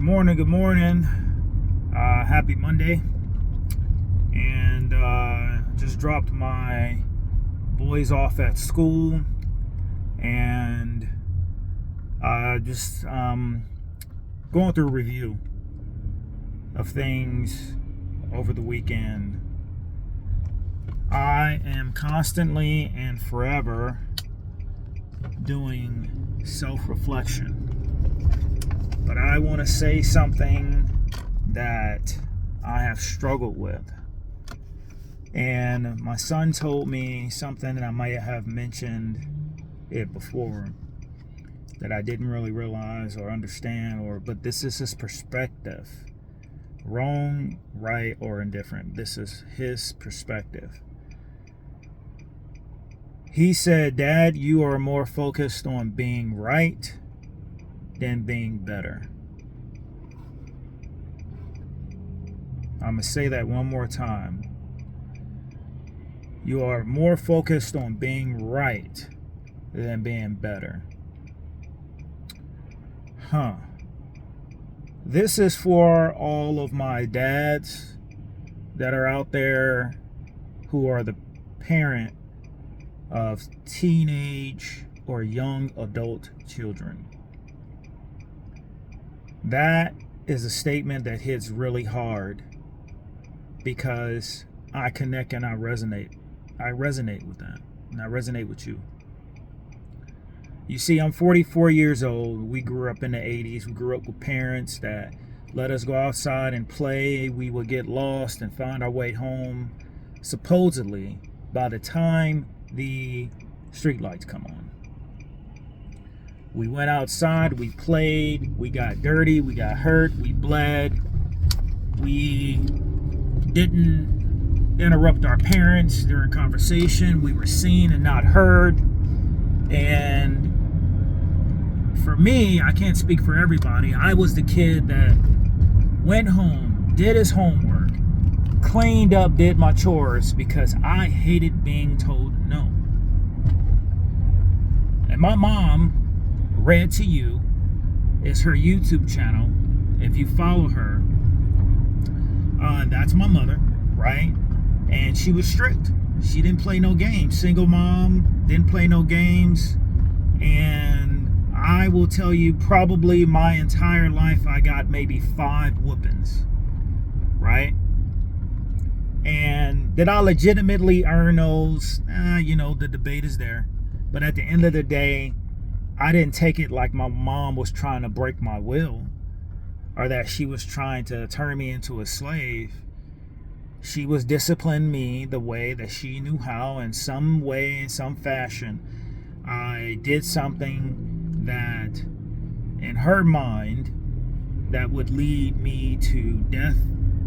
Good morning. Good morning. Happy Monday. And just dropped my boys off at school, and just going through a review of things over the weekend. I am constantly and forever doing self-reflection. But I want to say something that I have struggled with. And my son told me something, and I might have mentioned it before, that I didn't really realize or understand, but this is his perspective. Wrong, right, or indifferent. This is his perspective. He said, "Dad, you are more focused on being right than being better." I'm going to say that one more time. You are more focused on being right than being better. This is for all of my dads that are out there who are the parent of teenage or young adult children. That is a statement that hits really hard because I connect and I resonate. I resonate with that, and I resonate with you. You see, I'm 44 years old. We grew up in the 80s. We grew up with parents that let us go outside and play. We would get lost and find our way home, supposedly, by the time the streetlights come on. We went outside, we played, we got dirty, we got hurt, we bled. We didn't interrupt our parents during conversation. We were seen and not heard. And for me, I can't speak for everybody, I was the kid that went home, did his homework, cleaned up, did my chores because I hated being told no. And my mom, Read to You, is her YouTube channel. If you follow her, that's my mother, right? And she was strict. She didn't play no games. Single mom, didn't play no games. And I will tell you, probably my entire life, I got maybe 5 whoopings, right? And did I legitimately earn those? The debate is there. But at the end of the day, I didn't take it like my mom was trying to break my will, or that she was trying to turn me into a slave. She was disciplining me the way that she knew how, in some way, in some fashion. I did something that, in her mind, that would lead me to death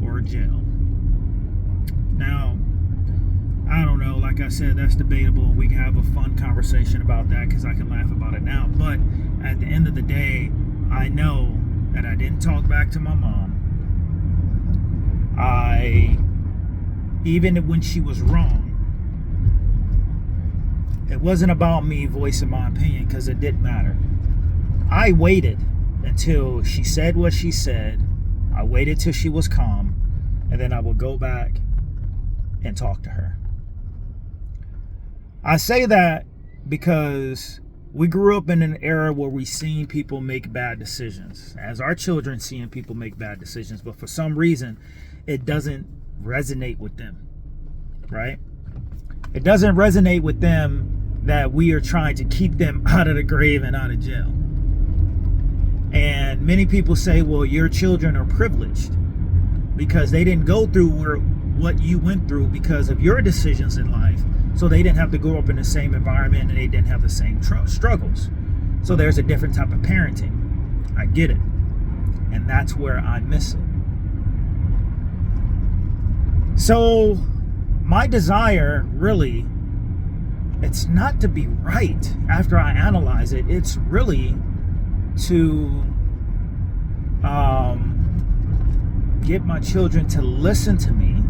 or jail. Now, I don't know, like I said, that's debatable. We can have a fun conversation about that because I can laugh about it now. But at the end of the day, I know that I didn't talk back to my mom. Even when she was wrong, it wasn't about me voicing my opinion because it didn't matter. I waited until she said what she said. I waited till she was calm, and then I would go back and talk to her. I say that because we grew up in an era where we seen people make bad decisions. As our children seeing people make bad decisions, but for some reason, it doesn't resonate with them, right? It doesn't resonate with them that we are trying to keep them out of the grave and out of jail. And many people say, well, your children are privileged because they didn't go through what you went through because of your decisions in life. So they didn't have to grow up in the same environment, and they didn't have the same struggles. So there's a different type of parenting. I get it. And that's where I miss it. So my desire, really, it's not to be right after I analyze it. It's really to get my children to listen to me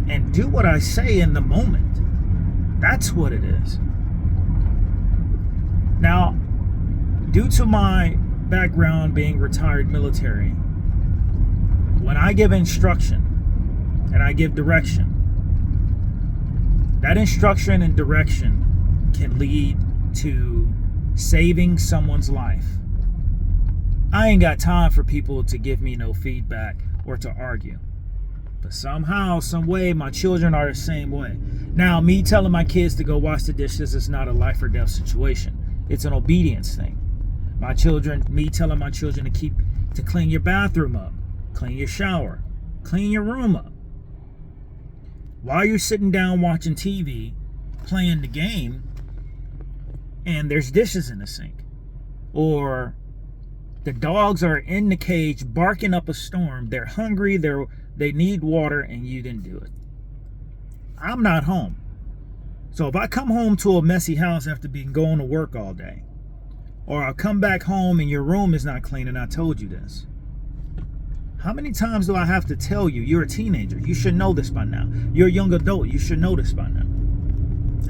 and do what I say in the moment. That's what it is. Now, due to my background being retired military, when I give instruction and I give direction, that instruction and direction can lead to saving someone's life. I ain't got time for people to give me no feedback or to argue. But somehow, some way, my children are the same way. Now, me telling my kids to go wash the dishes is not a life or death situation. It's an obedience thing. Me telling my children to clean your bathroom up, clean your shower, clean your room up. While you're sitting down watching TV, playing the game, and there's dishes in the sink, or the dogs are in the cage barking up a storm, they're hungry, they need water, and you didn't do it. I'm not home. So if I come home to a messy house after being going to work all day, or I'll come back home and your room is not clean and I told you this, how many times do I have to tell you? You're a teenager. You should know this by now. You're a young adult. You should know this by now.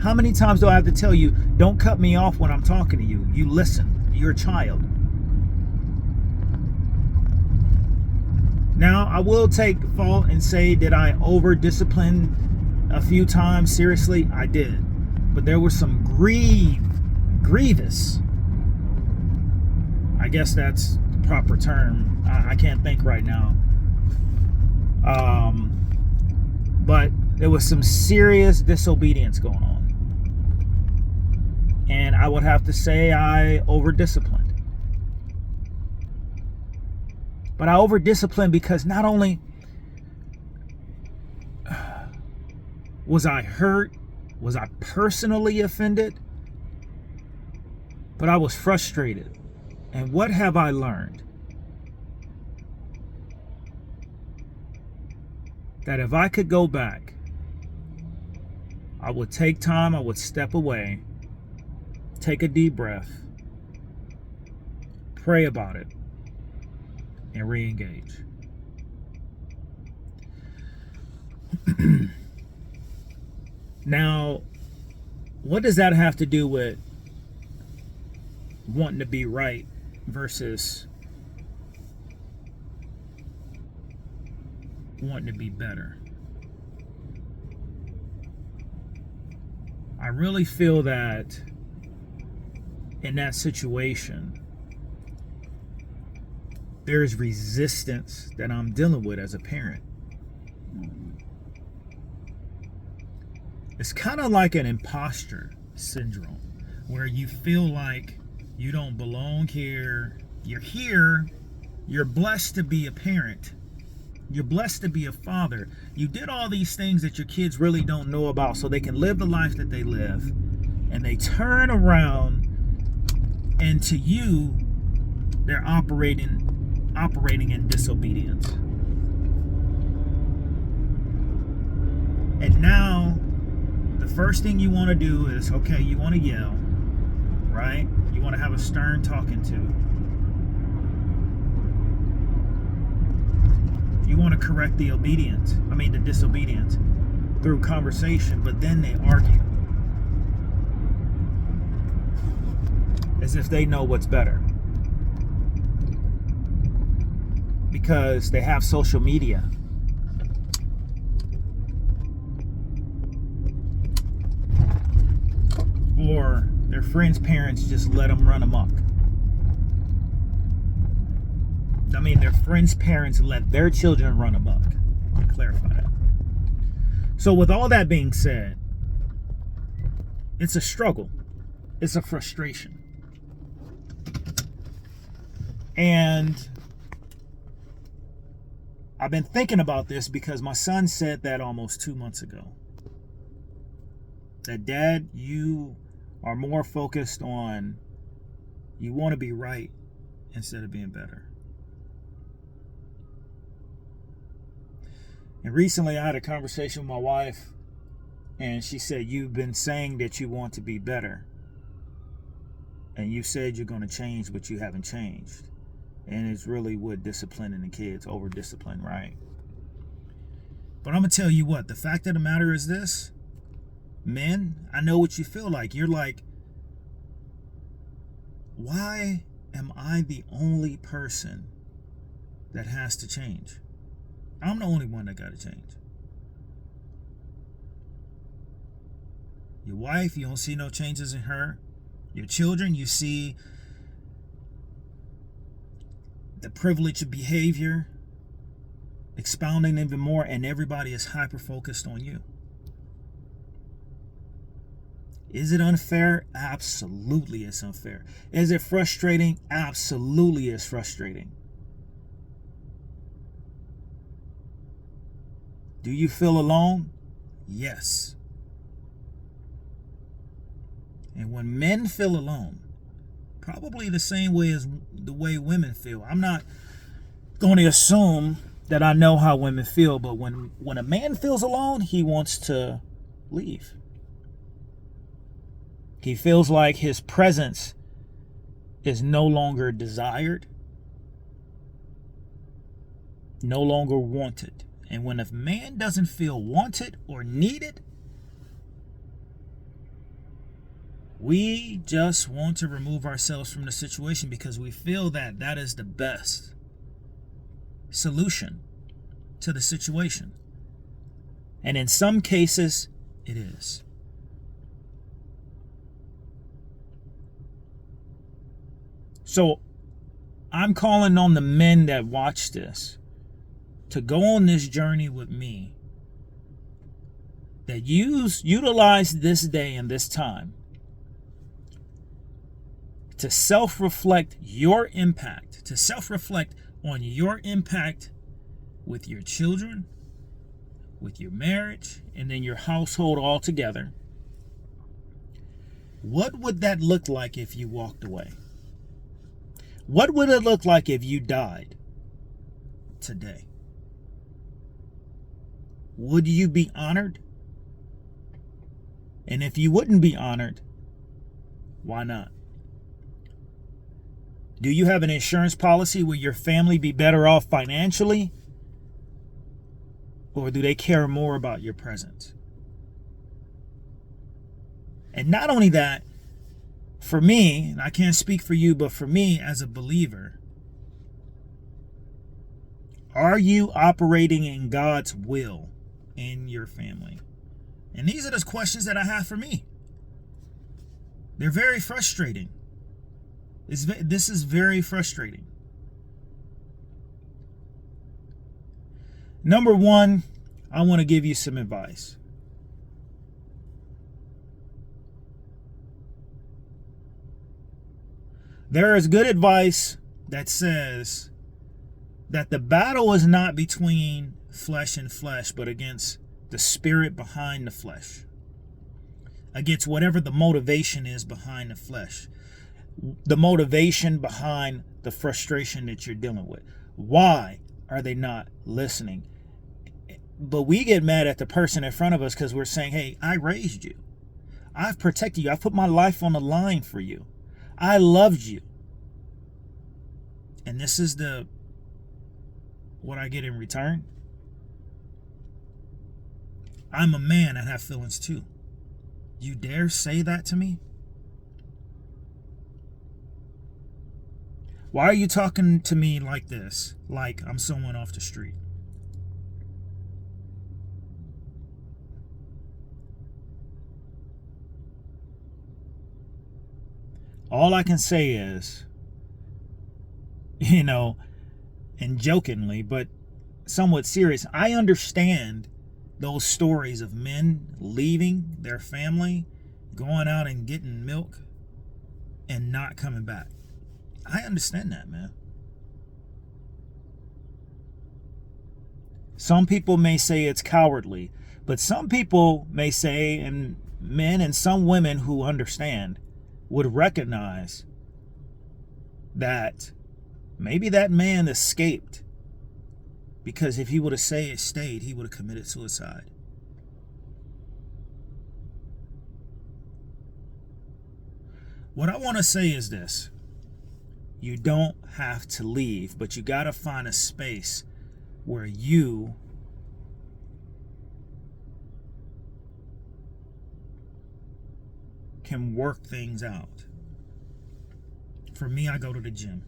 How many times do I have to tell you, don't cut me off when I'm talking to you? You listen. You're a child. Now, I will take fault and say that I over-disciplined a few times. Seriously, I did. But there was some grievous, I guess that's the proper term. I can't think right now. But there was some serious disobedience going on. And I would have to say I over-disciplined. But I over-disciplined because not only was I hurt, was I personally offended, but I was frustrated. And what have I learned? That if I could go back, I would take time, I would step away, take a deep breath, pray about it, and re-engage. Now, what does that have to do with wanting to be right versus wanting to be better? I really feel that in that situation, there's resistance that I'm dealing with as a parent. It's kind of like an imposter syndrome where you feel like you don't belong here. You're here. You're blessed to be a parent. You're blessed to be a father. You did all these things that your kids really don't know about so they can live the life that they live. And they turn around and to you, they're operating in disobedience. And now, the first thing you want to do is, okay, you want to yell, right? You want to have a stern talking to. You want to correct the disobedience through conversation, but then they argue as if they know what's better. Because they have social media. Or their friends' parents just let them run amok. Their friends' parents let their children run amok. Let me clarify that. So with all that being said, it's a struggle. It's a frustration. And I've been thinking about this because my son said that almost 2 months ago. That, Dad, you are more focused on, you want to be right instead of being better. And recently I had a conversation with my wife, and she said, you've been saying that you want to be better. And you said you're going to change, but you haven't changed. And it's really with disciplining the kids, over discipline, right? But I'm going to tell you what, the fact of the matter is this. Men, I know what you feel like. You're like, why am I the only person that has to change? I'm the only one that got to change. Your wife, you don't see no changes in her. Your children, you see the privileged behavior expounding even more, and everybody is hyper focused on you. Is it unfair? Absolutely it's unfair. Is it frustrating? Absolutely it's frustrating. Do you feel alone? Yes. And when men feel alone, probably the same way as the way women feel. I'm not going to assume that I know how women feel, but when a man feels alone, he wants to leave. He feels like his presence is no longer desired, no longer wanted. And when a man doesn't feel wanted or needed, we just want to remove ourselves from the situation because we feel that that is the best solution to the situation. And in some cases, it is. So I'm calling on the men that watch this to go on this journey with me, that utilize this day and this time to self-reflect your impact, to self-reflect on your impact with your children, with your marriage, and then your household altogether. What would that look like if you walked away? What would it look like if you died today? Would you be honored? And if you wouldn't be honored, why not? Do you have an insurance policy where your family be better off financially? Or do they care more about your presence? And not only that, for me, and I can't speak for you, but for me as a believer, are you operating in God's will in your family? And these are the questions that I have for me. They're very frustrating. This is very frustrating. Number one, I want to give you some advice. There is good advice that says that the battle is not between flesh and flesh, but against the spirit behind the flesh, against whatever the motivation is behind the flesh, the motivation behind the frustration that you're dealing with. Why are they not listening? But we get mad at the person in front of us because we're saying, hey, I raised you. I've protected you. I've put my life on the line for you. I loved you. And this is what I get in return. I'm a man and have feelings too. You dare say that to me? Why are you talking to me like this? Like I'm someone off the street? All I can say is, and jokingly, but somewhat serious, I understand those stories of men leaving their family, going out and getting milk, and not coming back. I understand that, man. Some people may say it's cowardly, but some people may say, and men and some women who understand would recognize that maybe that man escaped because if he would have stayed, he would have committed suicide. What I want to say is this. You don't have to leave, but you got to find a space where you can work things out. For me, I go to the gym.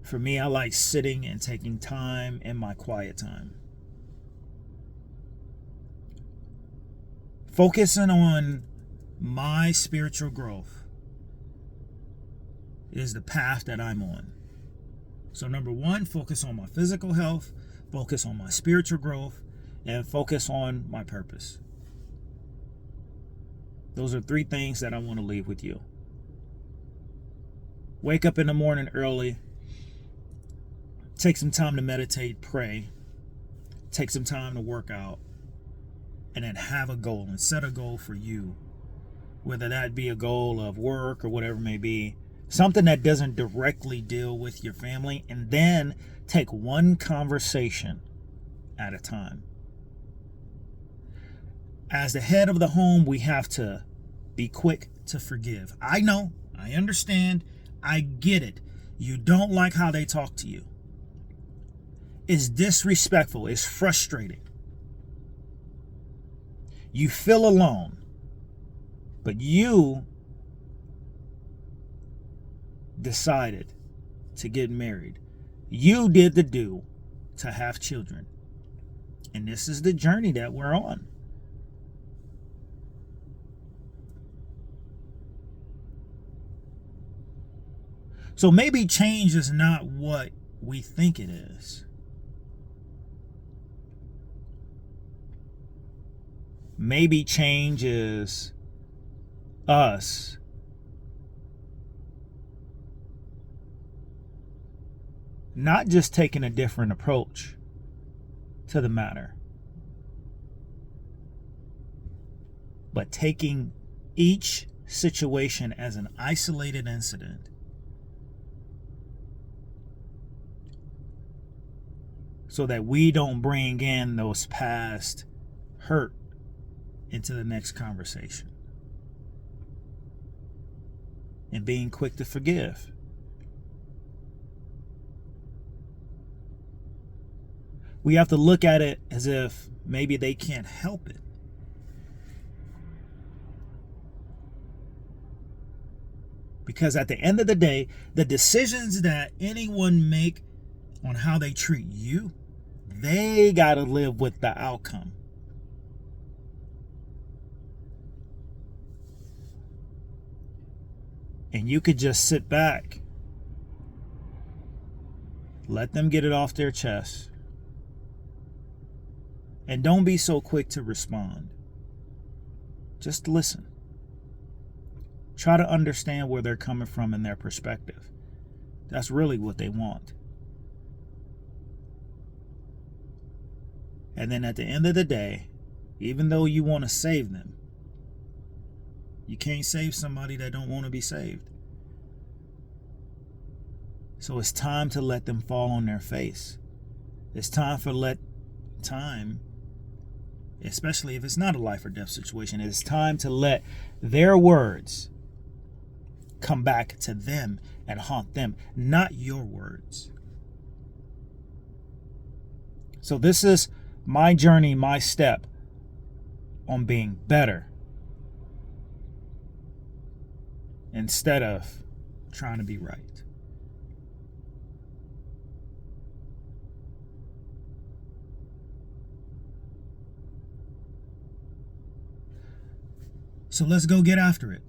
For me, I like sitting and taking time in my quiet time. Focusing on my spiritual growth is the path that I'm on. So number one, focus on my physical health, focus on my spiritual growth, and focus on my purpose. Those are 3 things that I want to leave with you. Wake up in the morning early. Take some time to meditate, pray. Take some time to work out. And then have a goal and set a goal for you. Whether that be a goal of work or whatever it may be. Something that doesn't directly deal with your family. And then take one conversation at a time. As the head of the home, we have to be quick to forgive. I know, I understand, I get it. You don't like how they talk to you. It's disrespectful, it's frustrating. You feel alone, but you decided to get married. You did the do to have children. And this is the journey that we're on. So maybe change is not what we think it is. Maybe change is us not just taking a different approach to the matter, but taking each situation as an isolated incident. So that we don't bring in those past hurt into the next conversation. And being quick to forgive. We have to look at it as if maybe they can't help it. Because at the end of the day, the decisions that anyone make on how they treat you, they got to live with the outcome. And you could just sit back, let them get it off their chest, and don't be so quick to respond. Just listen. Try to understand where they're coming from and their perspective. That's really what they want. And then at the end of the day, even though you want to save them, you can't save somebody that don't want to be saved. So it's time to let them fall on their face. It's time, especially if it's not a life or death situation, it's time to let their words come back to them and haunt them, not your words. So this is my journey, my step on being better instead of trying to be right. So let's go get after it.